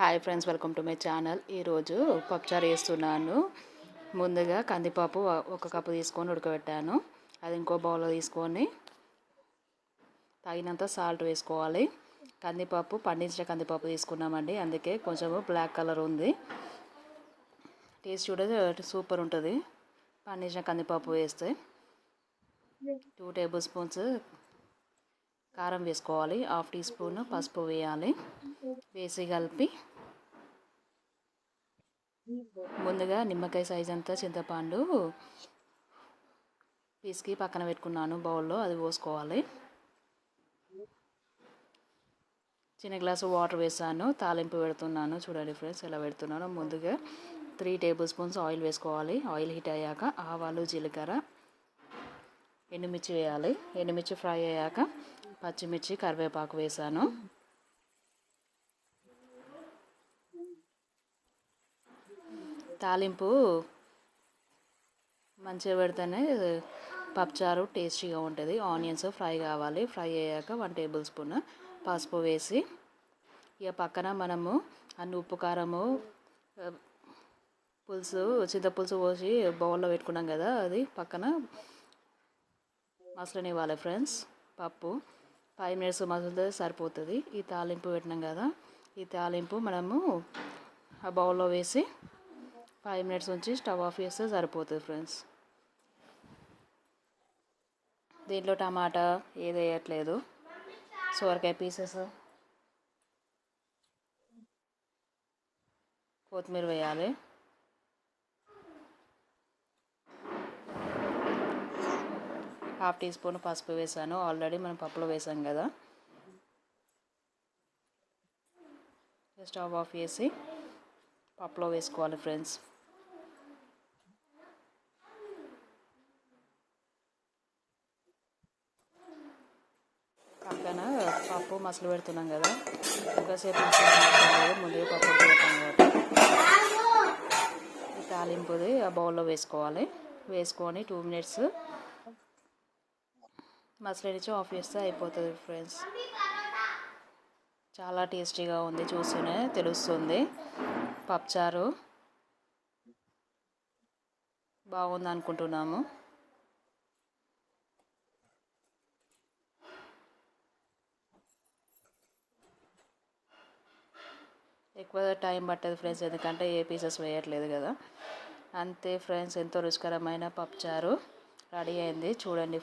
Hi friends, welcome to my channel. ఈరోజు పప్పుచారు వేస్తున్నాను. ముందుగా కందిపప్పు ఒక కప్పు తీసుకొని ఉడకబెట్టాను. అది ఇంకో బౌల్లో తీసుకొని తగినంత సాల్ట్ వేసుకోవాలి. కందిపప్పు పండించిన కందిపప్పు తీసుకున్నామండి, అందుకే కొంచెము బ్లాక్ కలర్ ఉంది. టేస్ట్ కూడా సూపర్ ఉంటుంది పండించిన కందిపప్పు వేస్తే. 2 టేబుల్ స్పూన్స్ కారం వేసుకోవాలి. 1/2 టీ స్పూన్ పసుపు వేయాలి. వేసి కలిపి ముందుగా నిమ్మకాయ సైజ్ అంతా చింతపండు పిసికి పక్కన పెట్టుకున్నాను బౌల్లో. అది పోసుకోవాలి. చిన్న గ్లాసు వాటర్ వేసాను. తాలింపు పెడుతున్నాను. చూడండి ఫ్రెండ్స్ ఎలా పెడుతున్నాను. ముందుగా 3 టేబుల్ స్పూన్స్ ఆయిల్ వేసుకోవాలి. ఆయిల్ హీట్ అయ్యాక ఆవాలు, జీలకర్ర, ఎండుమిర్చి వేయాలి. ఎండుమిర్చి ఫ్రై అయ్యాక పచ్చిమిర్చి, కరివేపాకు వేసాను. తాలింపు మంచిగా పెడితేనే పప్పుచారు టేస్టీగా ఉంటుంది. ఆనియన్స్ ఫ్రై కావాలి. ఫ్రై అయ్యాక 1 టేబుల్ స్పూన్ పసుపు వేసి, ఇక పక్కన మనము అన్ని ఉప్పు, కారము, పులుసు, చింతపులుసు పోసి బౌల్లో పెట్టుకున్నాం కదా, అది పక్కన మసలనివ్వాలి ఫ్రెండ్స్. పప్పు 5 మినిట్స్ మసలితే సరిపోతుంది. ఈ తాలింపు పెట్టినాం కదా, ఈ తాలింపు మనము ఆ బౌల్లో వేసి 5 మినిట్స్ ఉంచి స్టవ్ ఆఫ్ చేస్తే సరిపోతుంది ఫ్రెండ్స్. దీంట్లో టమాటా ఏది వేయట్లేదు. సొరకాయ పీసెస్, కొత్తిమీర వేయాలి. హాఫ్ టీ స్పూన్ పసుపు వేసాను. ఆల్రెడీ మనం పప్పులో వేసాం కదా. స్టవ్ ఆఫ్ చేసి పప్పులో వేసుకోవాలి ఫ్రెండ్స్. పక్కన పప్పు మసలు పెడుతున్నాం కదా, ఒకసేపు ముందుగా పప్పు పెడతాం కాబట్టి ఈ తాలింపుది ఆ బౌల్లో వేసుకోవాలి. వేసుకొని 2 మినిట్స్ మసలినిచ్చి ఆఫ్ చేస్తే అయిపోతుంది ఫ్రెండ్స్. చాలా టేస్టీగా ఉంది, చూస్తూనే తెలుస్తుంది. పప్పుచారు బాగుంది అనుకుంటున్నాము. ఎక్కువ టైం పట్టదు ఫ్రెండ్స్, ఎందుకంటే ఏ పీసెస్ వేయట్లేదు కదా. అంతే ఫ్రెండ్స్, ఎంతో రుచికరమైన పప్పుచారు రెడీ అయింది. చూడండి.